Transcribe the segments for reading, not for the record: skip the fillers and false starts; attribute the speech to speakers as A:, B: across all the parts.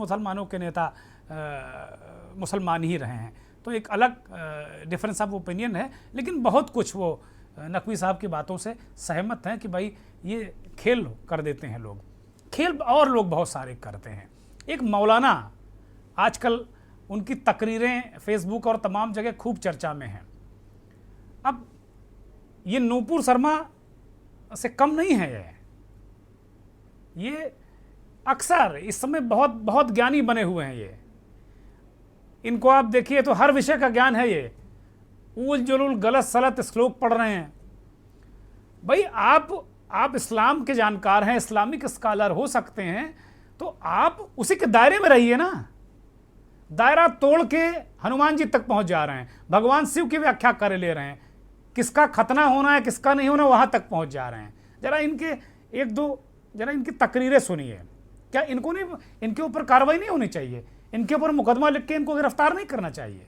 A: मुसलमानों के नेता मुसलमान ही रहे हैं, तो एक अलग डिफरेंस ऑफ ओपिनियन है। लेकिन बहुत कुछ वो नकवी साहब की बातों से सहमत हैं कि भाई ये खेल कर देते हैं लोग, खेल और लोग बहुत सारे करते हैं। एक मौलाना आजकल उनकी तकरीरें फेसबुक और तमाम जगह खूब चर्चा में हैं। अब ये नूपुर शर्मा से कम नहीं है, ये अक्सर इस समय बहुत बहुत ज्ञानी बने हुए हैं। ये इनको आप देखिए तो हर विषय का ज्ञान है। ये उल जुलूल गलत सलत श्लोक पढ़ रहे हैं। भाई आप इस्लाम के जानकार हैं, इस्लामिक स्कॉलर हो सकते हैं, तो आप उसी के दायरे में रहिए ना। दायरा तोड़ के हनुमान जी तक पहुंच जा रहे हैं, भगवान शिव की व्याख्या कर ले रहे हैं, किसका खतना होना है किसका नहीं होना वहां तक पहुंच जा रहे हैं। जरा इनकी तकरीरें सुनिए। क्या इनको नहीं, इनके ऊपर कार्रवाई नहीं होनी चाहिए? इनके ऊपर मुकदमा लिख के इनको गिरफ्तार नहीं करना चाहिए?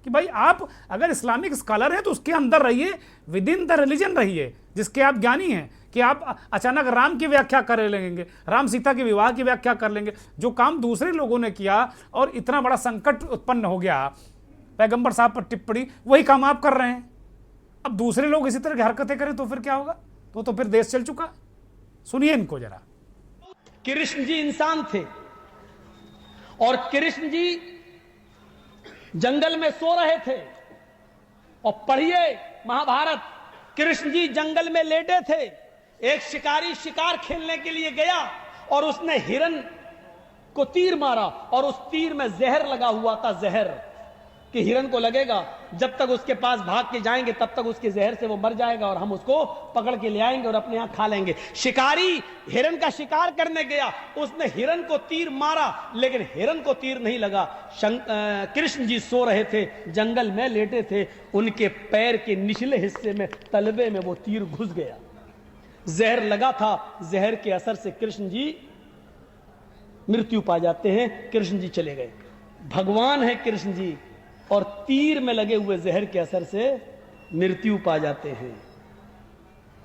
A: कि भाई आप अगर इस्लामिक स्कॉलर हैं तो उसके अंदर रहिए, विद इन द रिलीजन रहिए, जिसके आप ज्ञानी हैं। कि आप अचानक राम की व्याख्या कर लेंगे, राम सीता के विवाह की व्याख्या कर लेंगे, जो काम दूसरे लोगों ने किया और इतना बड़ा संकट उत्पन्न हो गया पैगंबर साहब पर टिप्पणी, वही काम आप कर रहे हैं। अब दूसरे लोग इसी तरह की हरकतें करें तो फिर क्या होगा? तो फिर देश चल चुका। सुनिए इनको जरा।
B: कृष्ण जी इंसान थे और कृष्ण जी जंगल में सो रहे थे। और पढ़िए महाभारत, कृष्ण जी जंगल में लेटे थे। एक शिकारी शिकार खेलने के लिए गया और उसने हिरन को तीर मारा और उस तीर में जहर लगा हुआ था। जहर कि हिरन को लगेगा, जब तक उसके पास भाग के जाएंगे तब तक उसके जहर से वो मर जाएगा और हम उसको पकड़ के ले आएंगे और अपने यहां खा लेंगे। शिकारी हिरन का शिकार करने गया, उसने हिरन को तीर मारा लेकिन हिरन को तीर नहीं लगा। कृष्ण जी सो रहे थे, जंगल में लेटे थे, उनके पैर के निचले हिस्से में तलवे में वो तीर घुस गया। जहर लगा था, जहर के असर से कृष्ण जी मृत्यु पा जाते हैं। कृष्ण जी चले गए। भगवान है कृष्ण जी और तीर में लगे हुए जहर के असर से मृत्यु पा जाते हैं।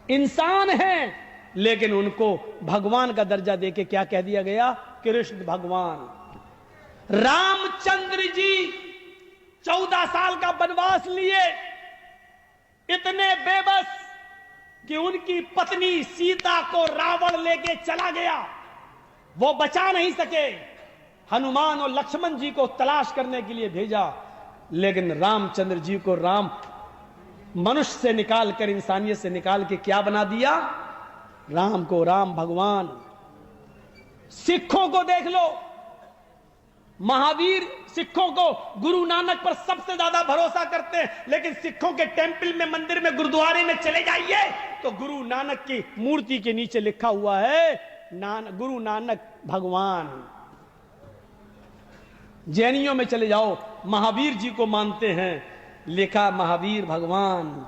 B: इंसान हैं लेकिन उनको भगवान का दर्जा देके क्या कह दिया गया? कृष्ण भगवान। रामचंद्र जी 14 साल का वनवास लिए, इतने बेबस कि उनकी पत्नी सीता को रावण लेके चला गया, वो बचा नहीं सके। हनुमान और लक्ष्मण जी को तलाश करने के लिए भेजा, लेकिन रामचंद्र जी को राम मनुष्य से निकालकर, इंसानियत से निकाल के क्या बना दिया? राम को राम भगवान। सिखों को देख लो, महावीर सिखों को गुरु नानक पर सबसे ज्यादा भरोसा करते हैं, लेकिन सिखों के टेंपल में, मंदिर में, गुरुद्वारे में चले जाइए तो गुरु नानक की मूर्ति के नीचे लिखा हुआ है गुरु नानक भगवान। जैनियों में चले जाओ, महावीर जी को मानते हैं, लिखा महावीर भगवान।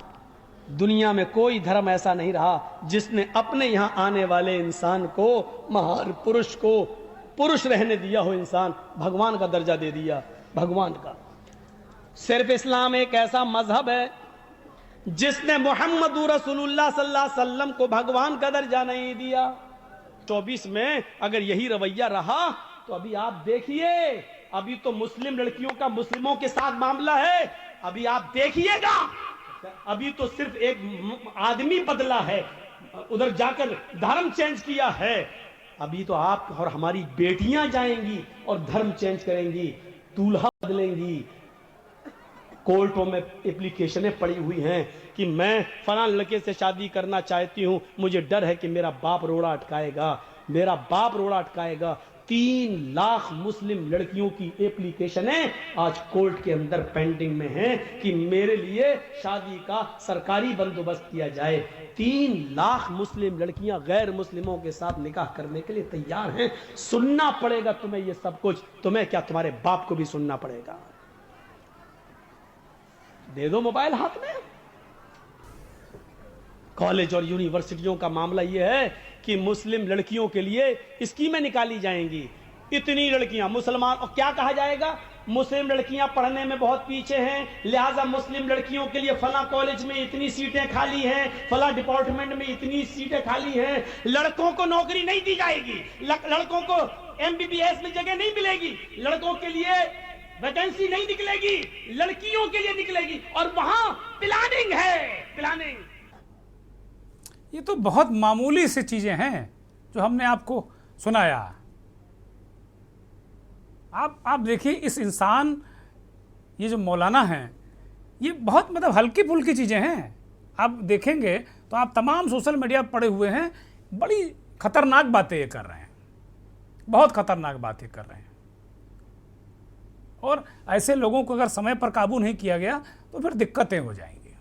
B: दुनिया में कोई धर्म ऐसा नहीं रहा जिसने अपने यहां आने वाले इंसान को, महान पुरुष को, पुरुष रहने दिया हो, इंसान भगवान का दर्जा दे दिया। भगवान का सिर्फ इस्लाम एक ऐसा मजहब है जिसने मोहम्मद रसूलुल्लाह सल्लल्लाहु अलैहि वसल्लम को भगवान का दर्जा नहीं दिया। 24 में अगर यही रवैया रहा तो अभी आप देखिए, अभी तो मुस्लिम लड़कियों का मुस्लिमों के साथ मामला है, अभी आप देखिएगा। अभी तो सिर्फ एक आदमी बदला है, उधर जाकर धर्म चेंज किया है। अभी तो आप और हमारी बेटियां जाएंगी और धर्म चेंज करेंगी, दूल्हा बदलेंगी। कोर्टों में एप्लीकेशनें पड़ी हुई हैं कि मैं फलां लड़के से शादी करना चाहती हूं, मुझे डर है कि मेरा बाप रोड़ा अटकाएगा, मेरा बाप रोड़ा अटकाएगा। 3 लाख मुस्लिम लड़कियों की एप्लीकेशनें आज कोर्ट के अंदर पेंडिंग में हैं कि मेरे लिए शादी का सरकारी बंदोबस्त किया जाए। 3 लाख मुस्लिम लड़कियां गैर मुस्लिमों के साथ निकाह करने के लिए तैयार हैं। सुनना पड़ेगा तुम्हें ये सब कुछ, तुम्हें क्या तुम्हारे बाप को भी सुनना पड़ेगा। दे दो मोबाइल हाथ में। कॉलेज और यूनिवर्सिटियों का मामला यह है कि मुस्लिम लड़कियों के लिए स्कीमें निकाली जाएंगी। इतनी लड़कियां मुसलमान, और क्या कहा जाएगा? मुस्लिम लड़कियां पढ़ने में बहुत पीछे हैं, लिहाजा मुस्लिम लड़कियों के लिए फला कॉलेज में इतनी सीटें खाली हैं, फला डिपार्टमेंट में इतनी सीटें खाली हैं। लड़कों को नौकरी नहीं दी जाएगी, लड़कों को एमबीबीएस में जगह नहीं मिलेगी, लड़कों के लिए वैकेंसी नहीं निकलेगी, लड़कियों के लिए निकलेगी, और वहां प्लानिंग है, प्लानिंग।
A: ये तो बहुत मामूली सी चीजें हैं जो हमने आपको सुनाया। आप देखिए, इस इंसान, ये जो मौलाना हैं, ये बहुत मतलब हल्की फुल्की चीजें हैं। आप देखेंगे तो आप तमाम सोशल मीडिया पर पड़े हुए हैं, बड़ी खतरनाक बातें ये कर रहे हैं, बहुत खतरनाक बातें कर रहे हैं। और ऐसे लोगों को अगर समय पर काबू नहीं किया गया तो फिर दिक्कतें हो जाएंगी,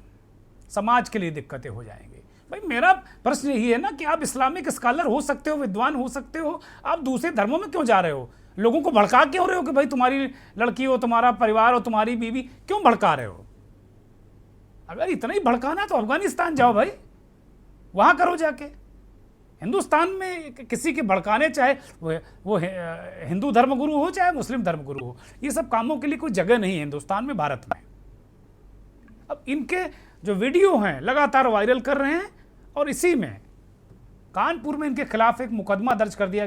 A: समाज के लिए दिक्कतें हो जाएंगी। भाई मेरा प्रश्न यही है ना कि आप इस्लामिक स्कॉलर हो सकते हो, विद्वान हो सकते हो, आप दूसरे धर्मों में क्यों जा रहे हो? लोगों को भड़का क्यों रहे हो कि भाई तुम्हारी लड़की हो, तुम्हारा परिवार हो, तुम्हारी बीवी, क्यों भड़का रहे हो? अगर इतना ही भड़काना है तो अफगानिस्तान जाओ भाई, वहां करो जाके। हिंदुस्तान में किसी के भड़काने, चाहे वो हिंदू धर्मगुरु हो चाहे मुस्लिम धर्मगुरु हो, ये सब कामों के लिए कोई जगह नहीं है हिंदुस्तान में, भारत में। अब इनके जो वीडियो हैं लगातार वायरल कर रहे हैं, और इसी में कानपुर में इनके खिलाफ एक मुकदमा दर्ज कर दिया गया।